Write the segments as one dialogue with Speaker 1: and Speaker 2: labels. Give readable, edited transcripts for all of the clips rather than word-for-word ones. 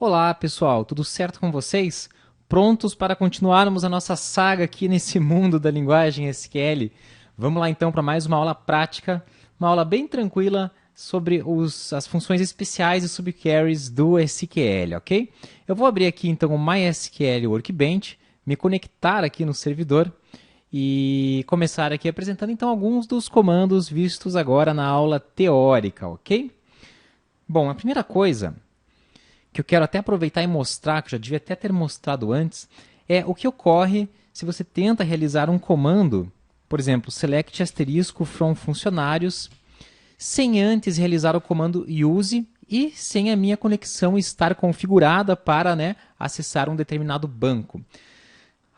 Speaker 1: Olá, pessoal, tudo certo com vocês? Prontos para continuarmos a nossa saga aqui nesse mundo da linguagem SQL? Vamos lá então para mais uma aula prática, uma aula bem tranquila sobre as funções especiais e subqueries do SQL, ok? Eu vou abrir aqui então o MySQL Workbench, me conectar aqui no servidor e começar aqui apresentando então alguns dos comandos vistos agora na aula teórica, ok? Bom, a primeira coisa que eu quero até aproveitar e mostrar, que eu já devia até ter mostrado antes, é o que ocorre se você tenta realizar um comando, por exemplo, select asterisco from funcionários, sem antes realizar o comando use e sem a minha conexão estar configurada para acessar um determinado banco.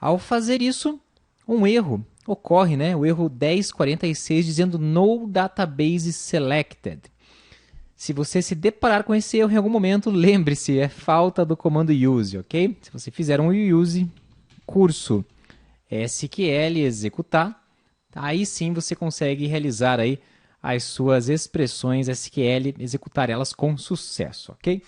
Speaker 1: Ao fazer isso, um erro ocorre, o erro 1046 dizendo no database selected. Se você se deparar com esse erro em algum momento, lembre-se, é falta do comando use, ok? Se você fizer um use curso SQL executar, aí sim você consegue realizar aí as suas expressões SQL, executar elas com sucesso, ok?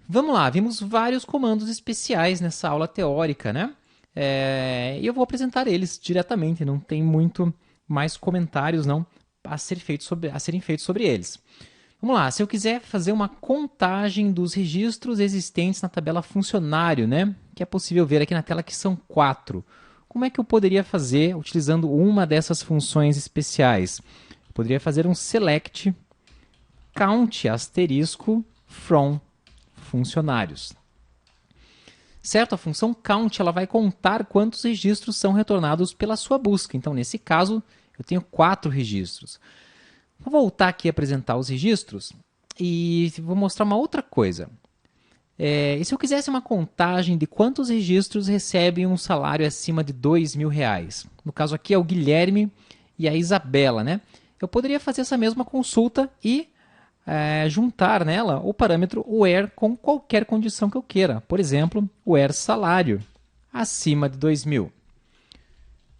Speaker 1: Vamos lá, vimos vários comandos especiais nessa aula teórica, né? E eu vou apresentar eles diretamente, não tem muito mais comentários não a serem feitos sobre eles. Vamos lá, se eu quiser fazer uma contagem dos registros existentes na tabela funcionário, que é possível ver aqui na tela que são 4. Como é que eu poderia fazer utilizando uma dessas funções especiais? Eu poderia fazer um select count asterisco from funcionários. Certo? A função count ela vai contar quantos registros são retornados pela sua busca. Então, nesse caso, eu tenho 4 registros. Vou voltar aqui a apresentar os registros e vou mostrar uma outra coisa. E se eu quisesse uma contagem de quantos registros recebem um salário acima de R$ 2.000? No caso aqui é o Guilherme e a Isabela, né? Eu poderia fazer essa mesma consulta e juntar nela o parâmetro where com qualquer condição que eu queira. Por exemplo, where salário acima de 2.000.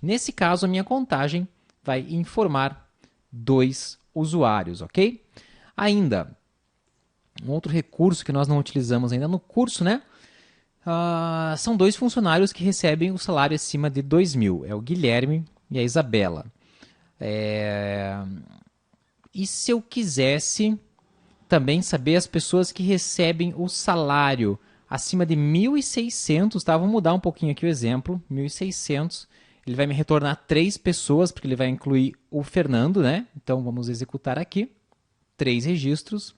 Speaker 1: Nesse caso, a minha contagem vai informar 2 usuários, ok? Ainda, um outro recurso que nós não utilizamos ainda no curso, são 2 funcionários que recebem o salário acima de 2.000. É o Guilherme e a Isabela. E se eu quisesse também saber as pessoas que recebem o salário acima de 1.600, tá? Vamos mudar um pouquinho aqui o exemplo, 1.600. Ele vai me retornar 3 pessoas, porque ele vai incluir o Fernando, né? Então, vamos executar aqui 3 registros.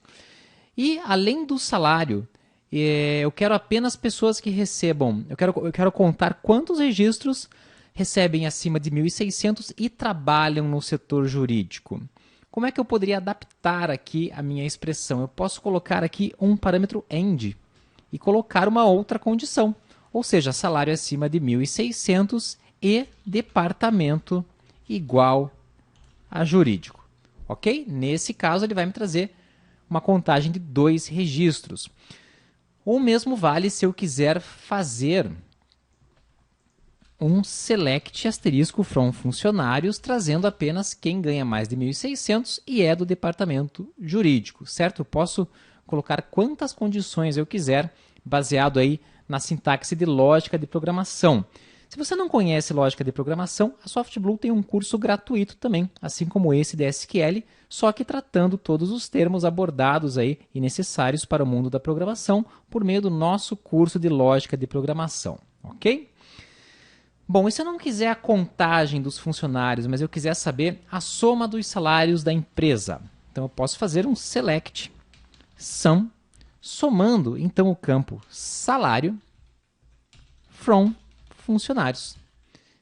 Speaker 1: E, além do salário, eu quero apenas pessoas que recebam... Eu quero contar quantos registros recebem acima de 1.600 e trabalham no setor jurídico. Como é que eu poderia adaptar aqui a minha expressão? Eu posso colocar aqui um parâmetro end e colocar uma outra condição. Ou seja, salário acima de 1.600 e departamento igual a jurídico. Ok? Nesse caso, ele vai me trazer uma contagem de 2 registros. O mesmo vale se eu quiser fazer um select asterisco from funcionários, trazendo apenas quem ganha mais de 1.600 e é do departamento jurídico, certo? Eu posso colocar quantas condições eu quiser, baseado aí na sintaxe de lógica de programação. Se você não conhece lógica de programação, a SoftBlue tem um curso gratuito também, assim como esse de SQL, só que tratando todos os termos abordados aí e necessários para o mundo da programação por meio do nosso curso de lógica de programação, ok? Bom, e se eu não quiser a contagem dos funcionários, mas eu quiser saber a soma dos salários da empresa? Então eu posso fazer um select sum, somando então o campo salário from funcionários.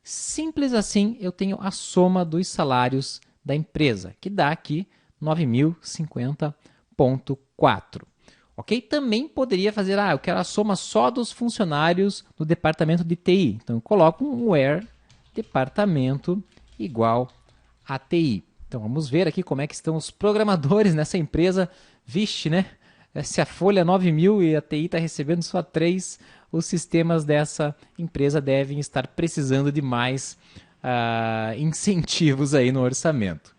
Speaker 1: Simples assim, eu tenho a soma dos salários da empresa, que dá aqui 9.050.4. Ok? Também poderia fazer, eu quero a soma só dos funcionários do departamento de TI. Então, eu coloco um where departamento igual a TI. Então, vamos ver aqui como é que estão os programadores nessa empresa. Vixe, né? Se a folha é 9.000 e a TI está recebendo só 3, os sistemas dessa empresa devem estar precisando de mais incentivos aí no orçamento.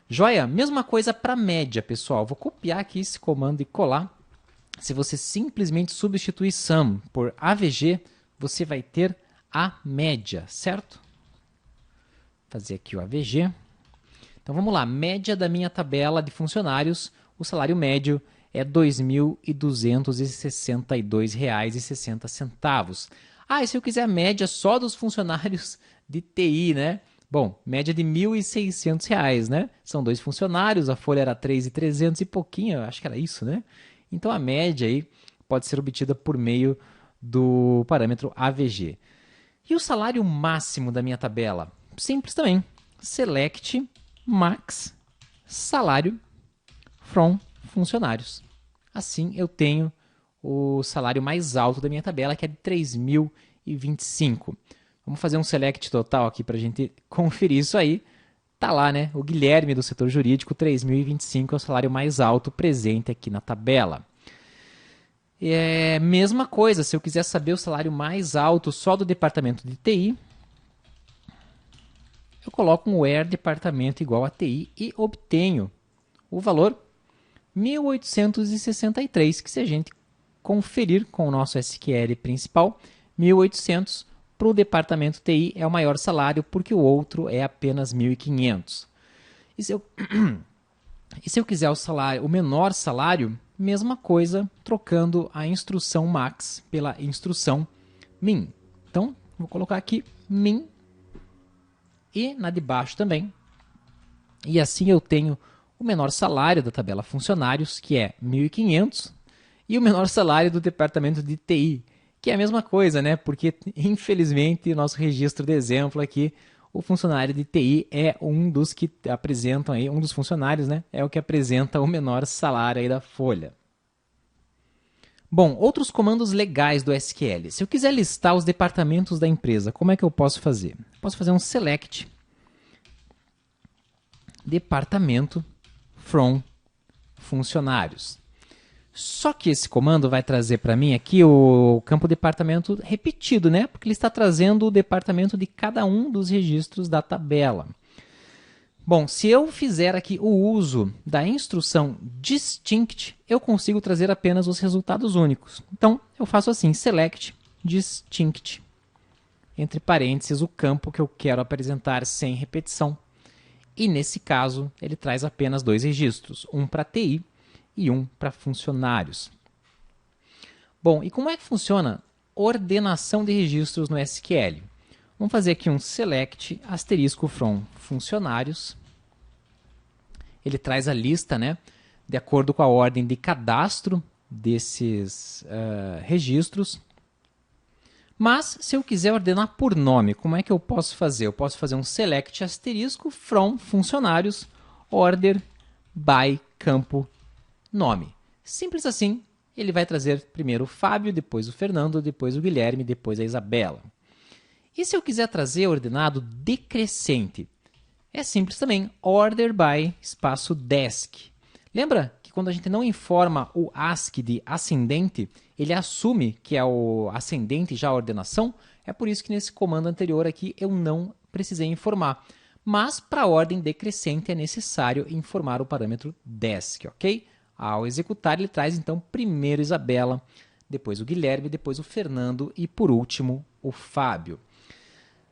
Speaker 1: Joia? Mesma coisa para média, pessoal. Vou copiar aqui esse comando e colar. se você simplesmente substituir sum por AVG, você vai ter a média, certo? Vou fazer aqui o AVG. Então vamos lá, média da minha tabela de funcionários, o salário médio é R$ 2.262,60. Ah, e se eu quiser a média só dos funcionários de TI, né? Bom, média de R$ 1.600, né? São 2 funcionários, a folha era 3.300 e pouquinho, acho que era isso, né? Então a média aí pode ser obtida por meio do parâmetro AVG. E o salário máximo da minha tabela? Simples também. Select max salário from funcionários. Assim eu tenho o salário mais alto da minha tabela, que é de 3.025. Vamos fazer um select total aqui para a gente conferir isso aí. Tá lá, né? O Guilherme do setor jurídico, 3.025 é o salário mais alto presente aqui na tabela. Mesma coisa, se eu quiser saber o salário mais alto só do departamento de TI, eu coloco um where departamento igual a TI e obtenho o valor 1.863, que se a gente conferir com o nosso SQL principal, 1.800 para o departamento TI é o maior salário, porque o outro é apenas 1.500. E se eu quiser o menor salário, mesma coisa, trocando a instrução max pela instrução min. Então, vou colocar aqui min e na de baixo também. E assim eu tenho o menor salário da tabela funcionários, que é 1.500, e o menor salário do departamento de TI, que é a mesma coisa, né? Porque, infelizmente, o nosso registro de exemplo aqui, o funcionário de TI é um dos que apresentam aí, um dos funcionários, né? É o que apresenta o menor salário aí da folha. Bom, outros comandos legais do SQL. Se eu quiser listar os departamentos da empresa, como é que eu posso fazer? Posso fazer um select departamento from funcionários. Só que esse comando vai trazer para mim aqui o campo departamento repetido, né? Porque ele está trazendo o departamento de cada um dos registros da tabela. Bom, se eu fizer aqui o uso da instrução distinct, eu consigo trazer apenas os resultados únicos. Então, eu faço assim, select distinct, entre parênteses, o campo que eu quero apresentar sem repetição. E nesse caso, ele traz apenas 2 registros, um para TI e um para funcionários. Bom, e como é que funciona ordenação de registros no SQL? Vamos fazer aqui um select asterisco from funcionários. Ele traz a lista, né, de acordo com a ordem de cadastro desses registros. Mas, se eu quiser ordenar por nome, como é que eu posso fazer? Eu posso fazer um select asterisco from funcionários order by campo nome. Simples assim, ele vai trazer primeiro o Fábio, depois o Fernando, depois o Guilherme, depois a Isabela. E se eu quiser trazer ordenado decrescente? É simples também, order by espaço desk. Lembra que quando a gente não informa o ASCII de ascendente, ele assume que é o ascendente já a ordenação? É por isso que nesse comando anterior aqui eu não precisei informar. Mas para a ordem decrescente é necessário informar o parâmetro desk, ok? Ao executar, ele traz então primeiro Isabela, depois o Guilherme, depois o Fernando e por último o Fábio.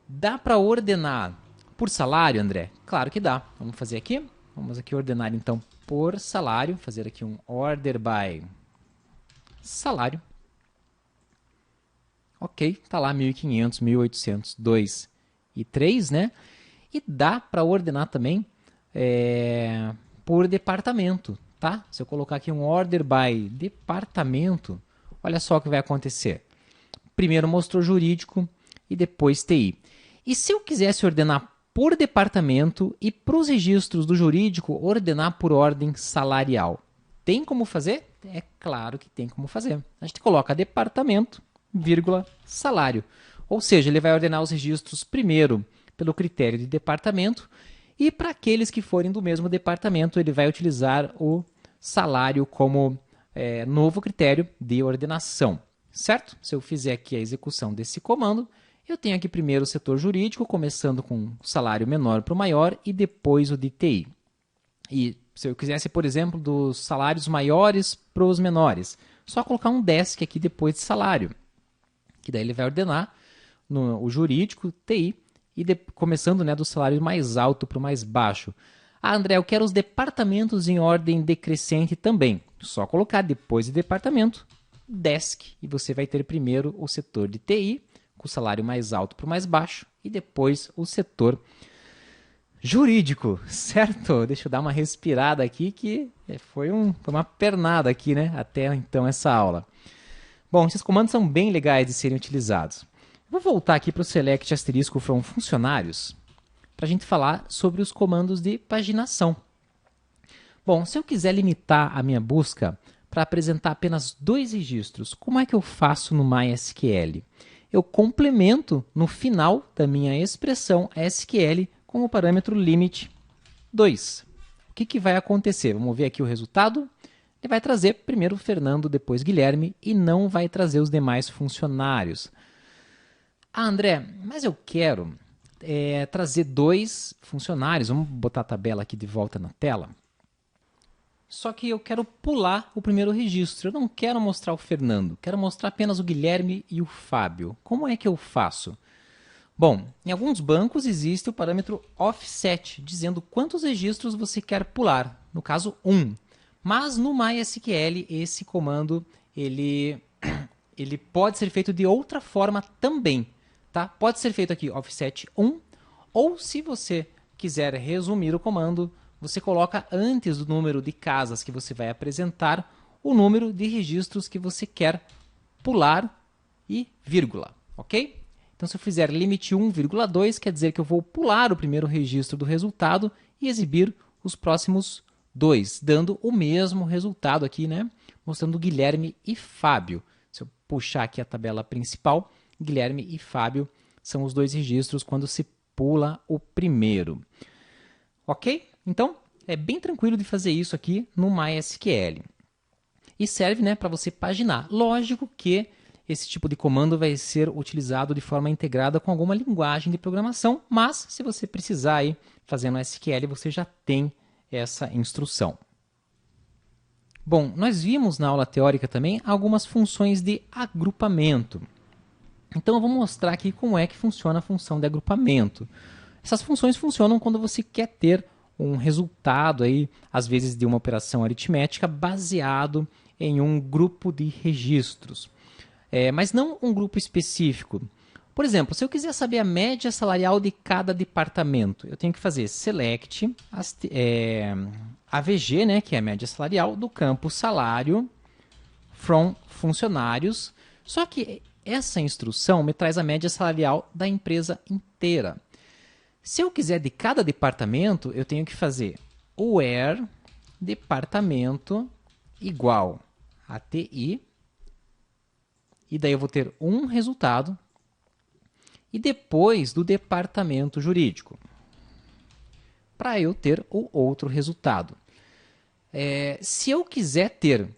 Speaker 1: Dá para ordenar por salário, André? Claro que dá. Vamos fazer aqui. Vamos aqui ordenar então por salário, fazer aqui um order by salário. Ok, está lá 1.500, 1.800, 2 e 3, né? E dá para ordenar também por departamento, tá? Se eu colocar aqui um order by departamento, olha só o que vai acontecer. Primeiro mostrou jurídico e depois TI. E se eu quisesse ordenar por departamento e para os registros do jurídico ordenar por ordem salarial, tem como fazer? É claro que tem como fazer. A gente coloca departamento, vírgula, salário. Ou seja, ele vai ordenar os registros primeiro pelo critério de departamento e para aqueles que forem do mesmo departamento, ele vai utilizar o salário como novo critério de ordenação. Certo? Se eu fizer aqui a execução desse comando, eu tenho aqui primeiro o setor jurídico, começando com o salário menor para o maior e depois o de TI. E se eu quisesse, por exemplo, dos salários maiores para os menores, só colocar um desk aqui depois de salário, que daí ele vai ordenar o jurídico, TI, e começando, né, do salário mais alto para o mais baixo. Ah, André, eu quero os departamentos em ordem decrescente também. Só colocar depois de departamento, desk, e você vai ter primeiro o setor de TI, com o salário mais alto para o mais baixo, e depois o setor jurídico, certo? Deixa eu dar uma respirada aqui, que foi uma pernada aqui, né? Até então essa aula. Bom, esses comandos são bem legais de serem utilizados. Vou voltar aqui para o select asterisco from funcionários, para a gente falar sobre os comandos de paginação. Bom, se eu quiser limitar a minha busca para apresentar apenas 2 registros, como é que eu faço no MySQL? Eu complemento no final da minha expressão SQL com o parâmetro limit 2. O que vai acontecer? Vamos ver aqui o resultado. Ele vai trazer primeiro Fernando, depois Guilherme, e não vai trazer os demais funcionários. Ah, André, mas eu quero trazer 2 funcionários. Vamos botar a tabela aqui de volta na tela. Só que eu quero pular o primeiro registro. Eu não quero mostrar o Fernando. Quero mostrar apenas o Guilherme e o Fábio. Como é que eu faço? Bom, em alguns bancos existe o parâmetro offset, dizendo quantos registros você quer pular. No caso, 1. Mas no MySQL, esse comando ele pode ser feito de outra forma também. Tá? Pode ser feito aqui offset 1, ou se você quiser resumir o comando, você coloca antes do número de casas que você vai apresentar o número de registros que você quer pular e vírgula, ok? Então, se eu fizer limite 1,2, quer dizer que eu vou pular o primeiro registro do resultado e exibir os próximos 2, dando o mesmo resultado aqui, né? Mostrando Guilherme e Fábio. Se eu puxar aqui a tabela principal, Guilherme e Fábio são os 2 registros quando se pula o primeiro. Ok? Então, é bem tranquilo de fazer isso aqui no MySQL. E serve, né, para você paginar. Lógico que esse tipo de comando vai ser utilizado de forma integrada com alguma linguagem de programação, mas se você precisar aí fazer no SQL, você já tem essa instrução. Bom, nós vimos na aula teórica também algumas funções de agrupamento. Então eu vou mostrar aqui como é que funciona a função de agrupamento. Essas funções funcionam quando você quer ter um resultado, aí, às vezes de uma operação aritmética, baseado em um grupo de registros. Mas não um grupo específico. Por exemplo, se eu quiser saber a média salarial de cada departamento, eu tenho que fazer select AVG, né, que é a média salarial, do campo salário from funcionários. Só que essa instrução me traz a média salarial da empresa inteira. Se eu quiser de cada departamento, eu tenho que fazer where departamento igual a TI, e daí eu vou ter um resultado, e depois do departamento jurídico, para eu ter o outro resultado. Se eu quiser ter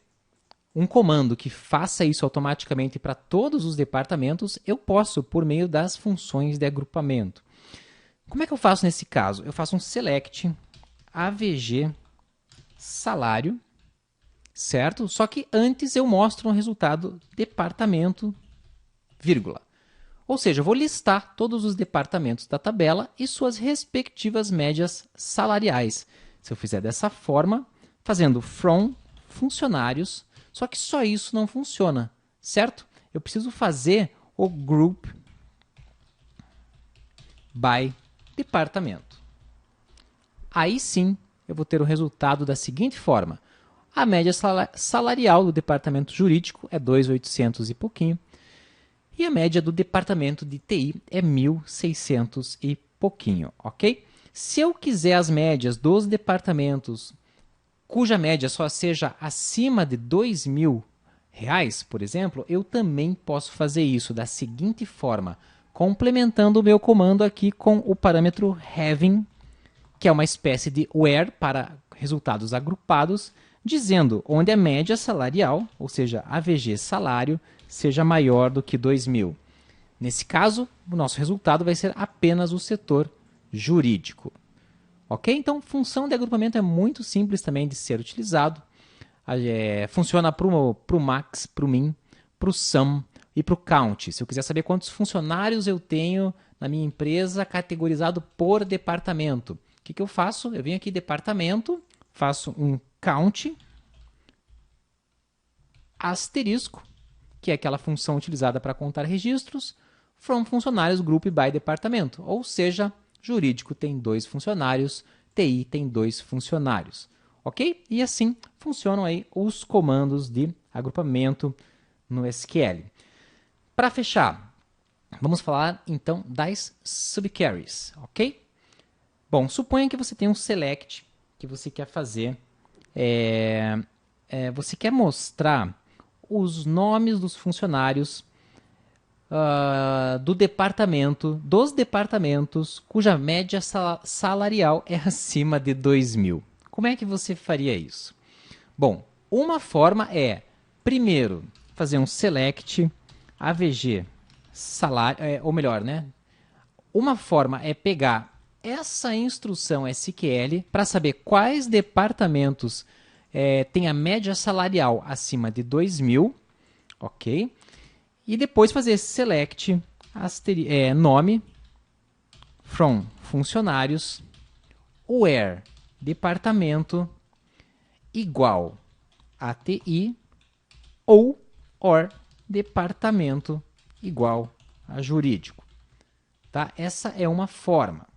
Speaker 1: um comando que faça isso automaticamente para todos os departamentos, eu posso por meio das funções de agrupamento. Como é que eu faço nesse caso? Eu faço um select AVG salário, certo? Só que antes eu mostro um resultado departamento, vírgula. Ou seja, eu vou listar todos os departamentos da tabela e suas respectivas médias salariais. Se eu fizer dessa forma, fazendo from funcionários, só que só isso não funciona, certo? Eu preciso fazer o group by departamento. Aí sim, eu vou ter o resultado da seguinte forma. A média salarial do departamento jurídico é 2.800 e pouquinho. E a média do departamento de TI é 1.600 e pouquinho, ok? Se eu quiser as médias dos departamentos cuja média só seja acima de R$2.000, por exemplo, eu também posso fazer isso da seguinte forma, complementando o meu comando aqui com o parâmetro having, que é uma espécie de where para resultados agrupados, dizendo onde a média salarial, ou seja, AVG salário, seja maior do que 2.000. Nesse caso, o nosso resultado vai ser apenas o setor jurídico. Ok? Então, função de agrupamento é muito simples também de ser utilizado. funciona para o max, para o min, para o sum e para o count. Se eu quiser saber quantos funcionários eu tenho na minha empresa categorizado por departamento, o que eu faço? Eu venho aqui departamento, faço um count asterisco, que é aquela função utilizada para contar registros, from funcionários group by departamento. Ou seja, jurídico tem 2 funcionários, TI tem 2 funcionários. Ok? E assim funcionam aí os comandos de agrupamento no SQL. Para fechar, vamos falar então das subqueries, ok? Bom, suponha que você tem um select que você quer fazer. Você quer mostrar os nomes dos funcionários dos departamentos cuja média salarial é acima de 2.000. Como é que você faria isso? Bom, uma forma é, primeiro, fazer um select AVG salário, ou melhor, né? Uma forma é pegar essa instrução SQL para saber quais departamentos têm a média salarial acima de 2.000, ok? E depois fazer esse select nome from funcionários where departamento igual a TI ou or departamento igual a jurídico. Tá? Essa é uma forma.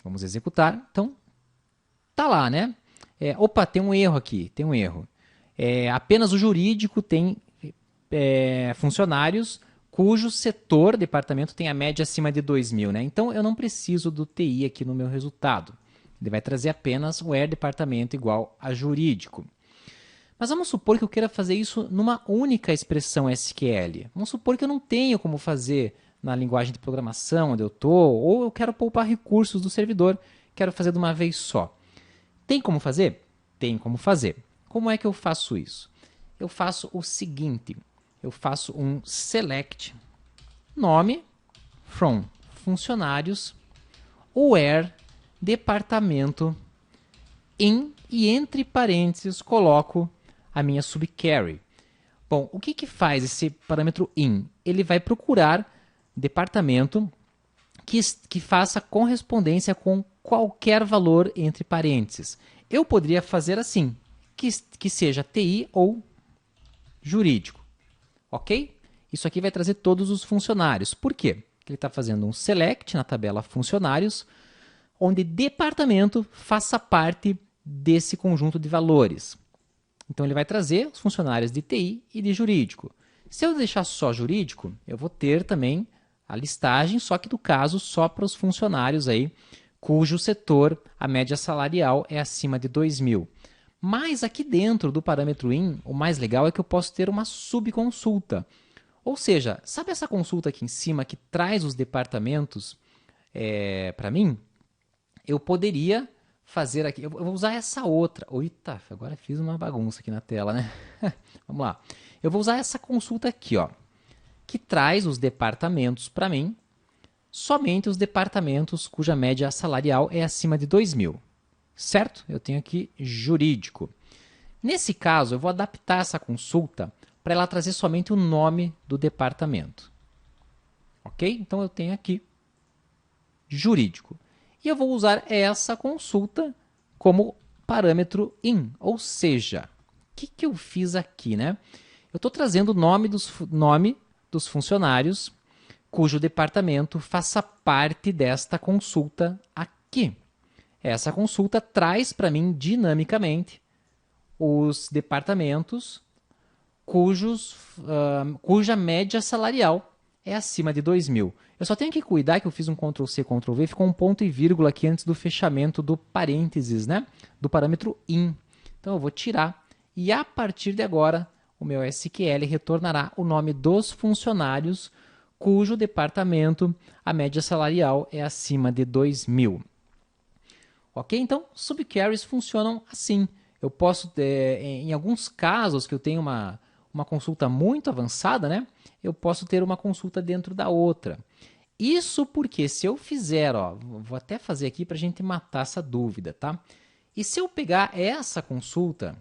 Speaker 1: Vamos executar. Então, tá lá, né? Opa, tem um erro aqui, tem um erro. Apenas o jurídico tem funcionários cujo setor, departamento, tem a média acima de 2.000, né? Então, eu não preciso do TI aqui no meu resultado. Ele vai trazer apenas o where departamento igual a jurídico. Mas vamos supor que eu queira fazer isso numa única expressão SQL. Vamos supor que eu não tenho como fazer na linguagem de programação onde eu estou, ou eu quero poupar recursos do servidor, quero fazer de uma vez só. Tem como fazer? Tem como fazer. Como é que eu faço isso? Eu faço o seguinte, eu faço um select nome from funcionários where departamento in e entre parênteses coloco a minha subquery. Bom, o que faz esse parâmetro in? Ele vai procurar departamento que faça correspondência com qualquer valor entre parênteses. Eu poderia fazer assim, que seja TI ou jurídico. Ok? Isso aqui vai trazer todos os funcionários. Por quê? Ele está fazendo um select na tabela funcionários, onde departamento faça parte desse conjunto de valores. Então, ele vai trazer os funcionários de TI e de jurídico. Se eu deixar só jurídico, eu vou ter também a listagem, só que no caso só para os funcionários aí, cujo setor, a média salarial é acima de 2.000. Mas aqui dentro do parâmetro in, o mais legal é que eu posso ter uma subconsulta. Ou seja, sabe essa consulta aqui em cima que traz os departamentos para mim? Eu poderia fazer aqui, eu vou usar essa outra. Eita, agora fiz uma bagunça aqui na tela, né? Vamos lá. Eu vou usar essa consulta aqui, ó, que traz os departamentos para mim, somente os departamentos cuja média salarial é acima de 2.000. Certo? Eu tenho aqui jurídico. Nesse caso, eu vou adaptar essa consulta para ela trazer somente o nome do departamento. Ok? Então, eu tenho aqui jurídico. E eu vou usar essa consulta como parâmetro in. Ou seja, o que eu fiz aqui, né? Eu estou trazendo o nome dos funcionários cujo departamento faça parte desta consulta aqui. Essa consulta traz para mim dinamicamente os departamentos cuja média salarial é acima de 2.000. Eu só tenho que cuidar que eu fiz um Ctrl+C, Ctrl+V, ficou um ponto e vírgula aqui antes do fechamento do parênteses, né? Do parâmetro in. Então eu vou tirar e a partir de agora o meu SQL retornará o nome dos funcionários cujo departamento a média salarial é acima de 2.000. Ok? Então, subqueries funcionam assim. Eu posso, em alguns casos que eu tenho uma consulta muito avançada, né? Eu posso ter uma consulta dentro da outra. Isso porque se eu fizer, ó, vou até fazer aqui para a gente matar essa dúvida, tá? E se eu pegar essa consulta,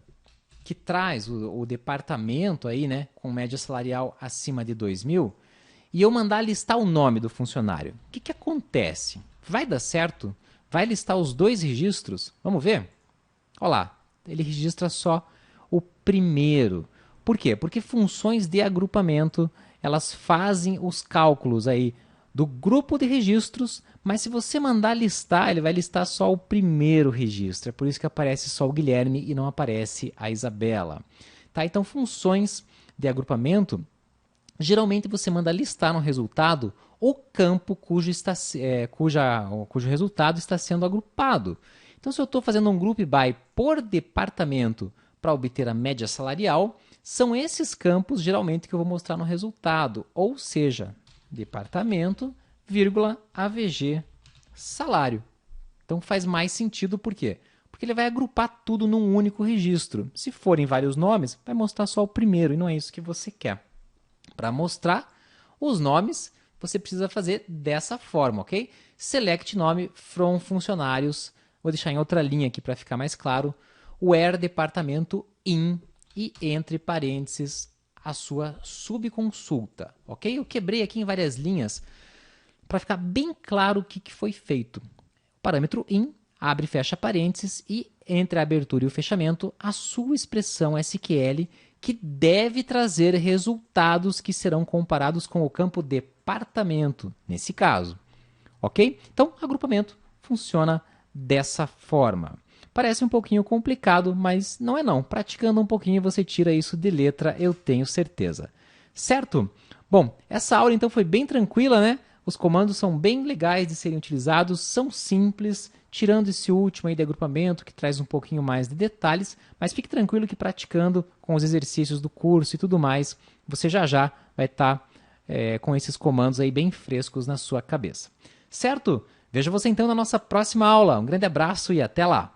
Speaker 1: que traz o departamento aí, né, com média salarial acima de 2.000, e eu mandar listar o nome do funcionário, o que acontece? Vai dar certo? Vai listar os dois registros? Vamos ver? Olha lá, ele registra só o primeiro. Por quê? Porque funções de agrupamento, elas fazem os cálculos aí do grupo de registros, mas se você mandar listar, ele vai listar só o primeiro registro. É por isso que aparece só o Guilherme e não aparece a Isabela. Tá? Então, funções de agrupamento, geralmente você manda listar no resultado o campo cujo resultado está sendo agrupado. Então, se eu estou fazendo um group by por departamento para obter a média salarial, são esses campos geralmente que eu vou mostrar no resultado, ou seja, departamento, vírgula, AVG, salário. Então faz mais sentido, por quê? Porque ele vai agrupar tudo num único registro. Se forem vários nomes, vai mostrar só o primeiro, e não é isso que você quer. Para mostrar os nomes, você precisa fazer dessa forma, ok? Select nome from funcionários. Vou deixar em outra linha aqui para ficar mais claro. Where departamento in e entre parênteses a sua subconsulta, ok? Eu quebrei aqui em várias linhas para ficar bem claro o que foi feito. O parâmetro in, abre e fecha parênteses, e entre a abertura e o fechamento, a sua expressão SQL, que deve trazer resultados que serão comparados com o campo departamento, nesse caso. Ok? Então, agrupamento funciona dessa forma. Parece um pouquinho complicado, mas não é não. Praticando um pouquinho você tira isso de letra, eu tenho certeza. Certo? Bom, essa aula então foi bem tranquila, né? Os comandos são bem legais de serem utilizados, são simples, tirando esse último aí de agrupamento, que traz um pouquinho mais de detalhes, mas fique tranquilo que praticando com os exercícios do curso e tudo mais, você já vai estar com esses comandos aí bem frescos na sua cabeça. Certo? Vejo você então na nossa próxima aula. Um grande abraço e até lá!